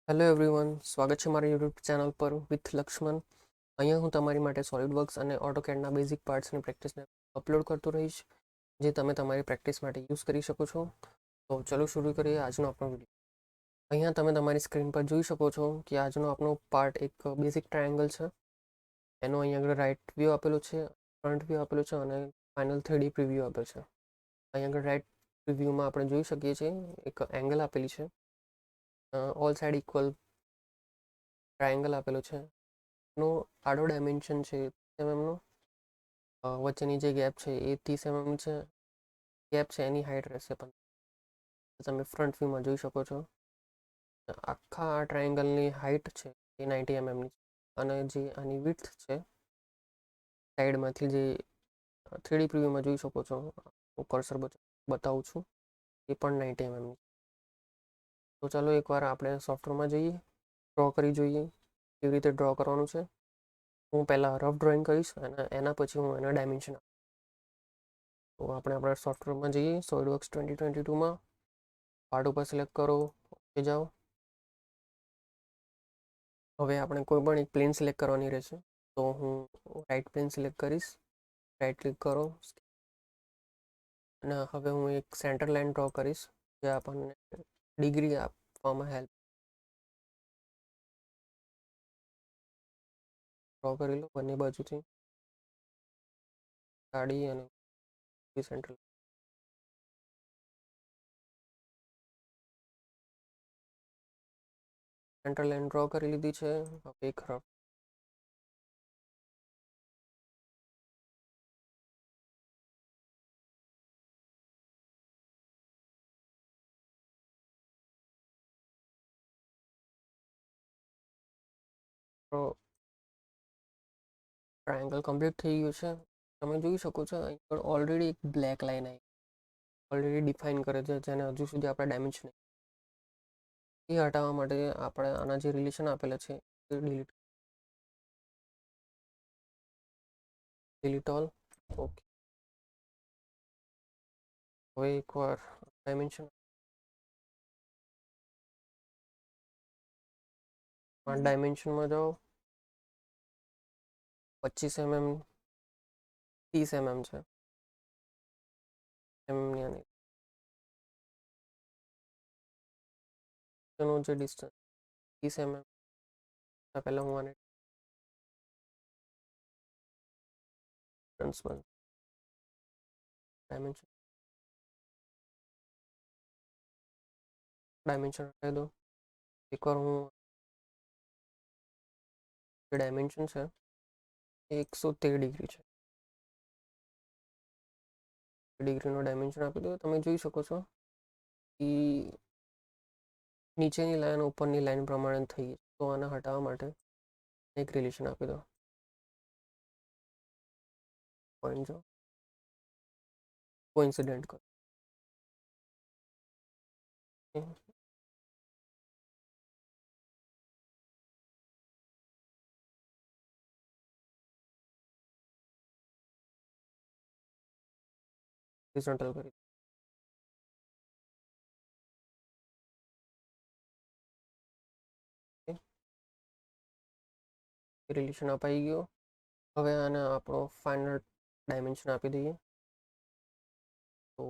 Hello everyone, સ્વાગત છે મારી યુટ્યુબ ચેનલ પર વિથ લક્ષ્મણ. અહીંયા હું તમારી માટે સોલિડવર્ક્સ અને ઓટોકેડના બેઝિક પાર્ટ્સની પ્રેક્ટિસને અપલોડ કરતો રહીશ, જે તમે તમારી પ્રેક્ટિસ માટે યુઝ કરી શકો છો. તો ચલો શરૂ કરીએ આજનો આપણો વિડીયો. અહીંયા તમે તમારી સ્ક્રીન પર જોઈ શકો છો કે આજનો આપણો પાર્ટ એક બેઝિક ટ્રાયેંગલ છે. એનો અહીંયા આગળ રાઇટ વ્યૂ આપેલો છે, ફ્રન્ટ વ્યૂ આપેલો છે અને ફાઇનલ 3D પ્રિવ્યૂ આપેલ છે. અહીંયા આગળ રાઇટ પ્રિવ્યૂમાં આપણે જોઈ શકીએ છીએ એક એંગલ આપેલી છે. ઓલ સાઇડ ઇક્વલ ટ્રાયેંગલ આપેલો છે. નો આડો ડાયમેન્શન છે 30 mm નો. વચ્ચેની જે ગેપ છે એ 30 mm છે. ગેપ છે એની હાઇટ રહેશે પણ તમે ફ્રન્ટ વ્યૂમાં જોઈ શકો છો. આખા આ ટ્રાયેંગલની હાઇટ છે એ 90 mm ની છે અને જે આની વિડ્થ છે સાઈડમાંથી જે 3D પ્રિવ્યુમાં જોઈ શકો છો, હું કર્સર બતાવું છું, એ પણ 90 mm ની. તો ચાલો એકવાર આપણે સોફ્ટવેરમાં જઈએ, ડ્રો કરી જોઈએ કેવી રીતે ડ્રો કરવાનું છે. હું પહેલાં રફ ડ્રોઈંગ કરીશ અને એના પછી હું એના ડાયમેન્શન તો આપણે આપણા સોફ્ટવેરમાં જઈએ, સોલિડવર્ક્સ 2022માં પાર્ટ ઉપર સિલેક્ટ કરો, ઓકે જાઓ. હવે આપણે કોઈ પણ એક પ્લેન સિલેક્ટ કરવાની રહેશે. તો હું રાઈટ પ્લેન સિલેક્ટ કરીશ, રાઈટ ક્લિક કરો અને હવે હું એક સેન્ટર લાઈન ડ્રો કરીશ જે આપણને ડિગ્રી આપવામાં હેલ્પ. ડ્રો કરી લો બંને બાજુથી ગાડી અને સેન્ટર લાઈન ડ્રો કરી લીધી છે. હવે એક રફ ટ્રાયેંગલ કમ્પ્લીટ થઈ ગયું છે. તમે જોઈ શકો છો અહીં પર ઓલરેડી એક બ્લેક લાઇન આવી ઓલરેડી ડિફાઇન કરે છે, જેને હજુ સુધી આપણે ડાયમેન્શન એ હટાવવા માટે આપણે આના જે રિલેશન આપેલા છે એ ડિલીટ ઓલ. ઓકે, હવે એકવાર ડાયમેન્શનમાં જાઓ. 25 mm 30 mm છે એમની એનું જે ડિસ્ટન્સ 30 mm પહેલાં હું આને ડાયમેન્શન હટાવી દો. એકવાર હું જે ડાયમેન્શન છે એ 113 ડિગ્રી છે. ડિગ્રીનો ડાયમેન્શન આપી દો. તમે જોઈ શકો છો કે નીચેની લાઈન ઉપરની લાઈન પ્રમાણે થઈ. તો આને હટાવવા માટે એક રિલેશન આપી દો. પોઈન્ટ જો કોઇન્સિડન્ટ કરો. હોરિઝોન્ટલ કરી રિલેશન અપાઈ ગયો. હવે આને આપણો ફાઇનલ ડાયમેન્શન આપી દઈએ. તો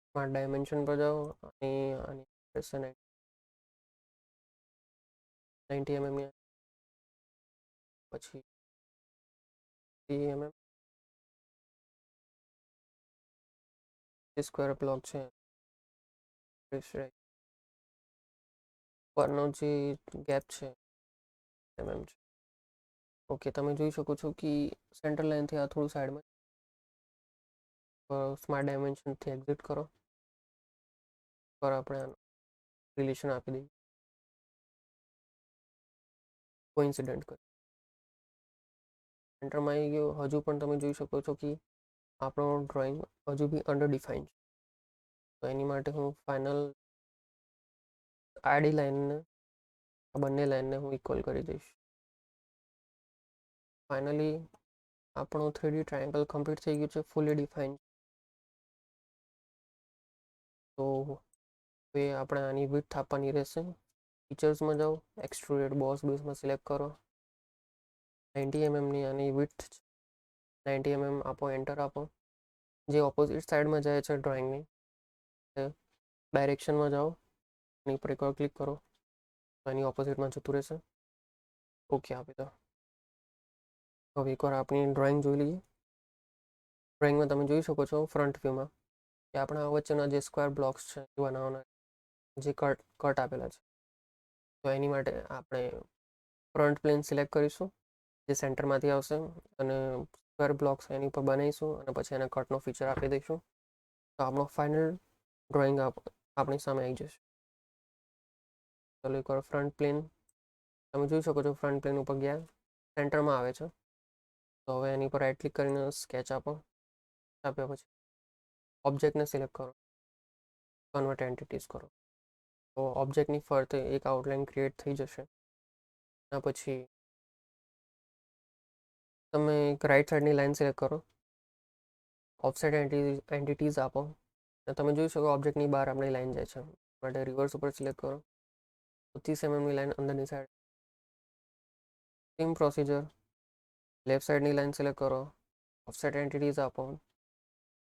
સ્માર્ટ ડાયમેન્શન પર જાઓ અને આની 90 mm પછી 3 mm સ્ક્વેર બ્લોક છે પરનો જે ગેપ છે mm છે. ઓકે, તમે જોઈ શકો છો કે સેન્ટર લાઇનથી આ થોડું સાઈડમાં સ્માર્ટ ડાયમેન્શનથી એક્ઝિટ કરો. પર આપણે રિલેશન આપી દઈએ કોઇન્સિડન્ટ કરી. સેન્ટરમાં આવી ગયો. હજુ પણ તમે જોઈ શકો છો કે આપણો ડ્રોઈંગ હજુ બી અંડર ડિફાઇન છે. તો એની માટે હું ફાઇનલ આડી લાઈનને બંને લાઈનને હું ઇક્વલ કરી દઈશ. ફાઇનલી આપણું 3D ટ્રાયેંગલ કમ્પ્લીટ થઈ ગયું છે, ફૂલી ડિફાઇન. તો હવે આપણે આની વિડ્થ આપવાની રહેશે. ફીચર્સમાં જાઓ, એક્સટ્રુડેડ બોસ બેઝમાં સિલેક્ટ કરો. 90 mmની આની વિડ્થ 90 mm આપો, એન્ટર આપો. જે ઓપોઝિટ સાઈડમાં જાય છે ડ્રોઈંગની ડાયરેક્શનમાં જાઓ, એની પર એકવાર ક્લિક કરો તો એની ઓપોઝિટમાં જતું રહેશે. ઓકે આપી દો. હવે એકવાર આપણી ડ્રોઈંગ જોઈ લઈએ. ડ્રોઈંગમાં તમે જોઈ શકો છો ફ્રન્ટ વ્યૂમાં કે આપણા વચ્ચેના જે સ્ક્વેર બ્લોક્સ છે એ બનાવવાના, જે કટ આપેલા છે. તો એની માટે આપણે ફ્રન્ટ પ્લેન સિલેક્ટ કરીશું, જે સેન્ટરમાંથી આવશે, અને સ્ક્વેર બ્લોક્સ એની ઉપર બનાવીશું અને પછી એને કટનો ફીચર આપી દઈશું. તો આપણો ફાઇનલ ડ્રોઈંગ આપણી સામે આવી જશે. ચલો એકવાર ફ્રન્ટ પ્લેન તમે જોઈ શકો છો, ફ્રન્ટ પ્લેન ઉપર ગયા, સેન્ટરમાં આવે છે. તો હવે એની પર રાઈટ ક્લિક કરીને સ્કેચ આપો. આપ્યા પછી ઓબ્જેક્ટને સિલેક્ટ કરો, કન્વર્ટ એન્ટિટીઝ કરો. તો ઓબ્જેક્ટની ફરતે એક આઉટલાઇન ક્રિએટ થઈ જશે. એના પછી તમે એક રાઈટ સાઈડની લાઇન સિલેક્ટ કરો, ઓફસેટ એન્ટિટીઝ આપો. તમે જોઈ શકો ઓબ્જેક્ટની બહાર આપણી લાઇન જાય છે. માટે રિવર્સ ઉપર સિલેક્ટ કરો, 30 mmની લાઇન અંદરની સાઈડ. સેમ પ્રોસિજર, લેફ્ટ સાઈડની લાઇન સિલેક્ટ કરો, ઓફસેટ એન્ટિટીઝ આપો.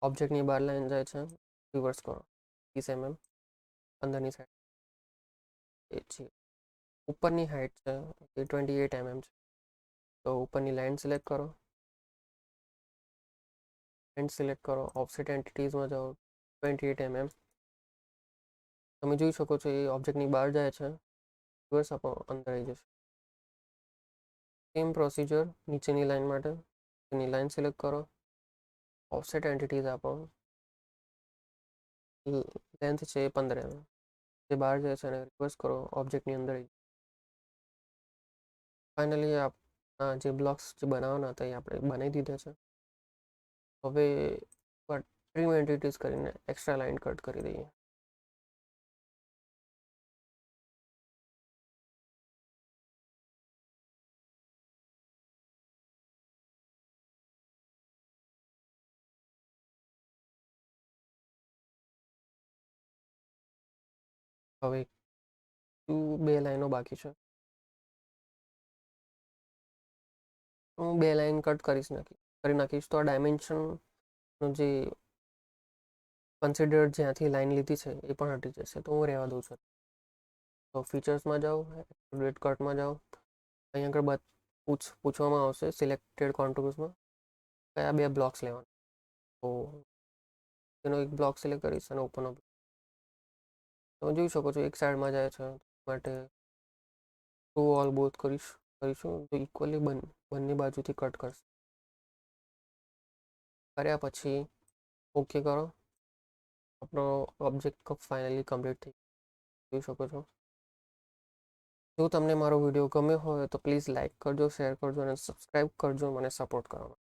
ઓબ્જેક્ટની બહાર લાઇન જાય છે, રિવર્સ કરો 30 mm અંદરની સાઈડ. એ છે ઉપરની હાઇટ છે એ 28 mm છે. તો ઉપરની લાઇન સિલેક્ટ કરો, એન્ડ સિલેક્ટ કરો, ઓફસેટ એન્ટિટીઝમાં જાઓ, 28 mm. તમે જોઈ શકો છો એ ઓબ્જેક્ટની બહાર જાય છે, રિવર્સ આપો, અંદર આવી જશે. સેમ પ્રોસિજર નીચેની લાઇન માટે, એની લાઇન સિલેક્ટ કરો, ઓફસેટ એન્ટિટીઝ આપો, લેન્થ છે 15 mm. જે બહાર જાય છે એને રિવર્સ કરો, ઓબ્જેક્ટની અંદર. ફાઇનલી જે બ્લોક્સ જે બનાવવાના હતા એ આપણે બનાવી દીધા છે. હવે ટ્રીમ એન્ટિટીઝ કરીને એક્સ્ટ્રા લાઇન કટ કરી દઈએ. હવે 2 લાઈનો બાકી છે. હું 2 લાઈન કટ કરી નાખીશ તો આ ડાયમેન્શનનું જે કન્સિડર જ્યાંથી લાઈન લીધી છે એ પણ હટી જશે. તો હું રહેવા દઉં છું. તો ફીચર્સમાં જાઓ, એક્સટ્રુડેડ કટમાં જાઓ. અહીંયા આગળ પૂછવામાં આવશે સિલેક્ટેડ કોન્ટુર્સમાં કયા 2 બ્લોક્સ લેવાના. તો તેનો એક બ્લોક સિલેક્ટ કરીશ અને ઉપરનો તમે જોઈ શકો છો એક સાઈડમાં જાય છે. માટે ટુ ઓલ બોથ કરીશું તો ઇક્વલી બંને બાજુથી કટ કરશે. કર્યા પછી ઓકે કરો. આપણો ઓબ્જેક્ટ ફાઇનલી કમ્પ્લીટ થઈ જોઈ શકો છો. જો તમને મારો વિડીયો ગમ્યો હોય તો પ્લીઝ લાઇક કરજો, શેર કરજો અને સબસ્ક્રાઈબ કરજો મને સપોર્ટ કરવા.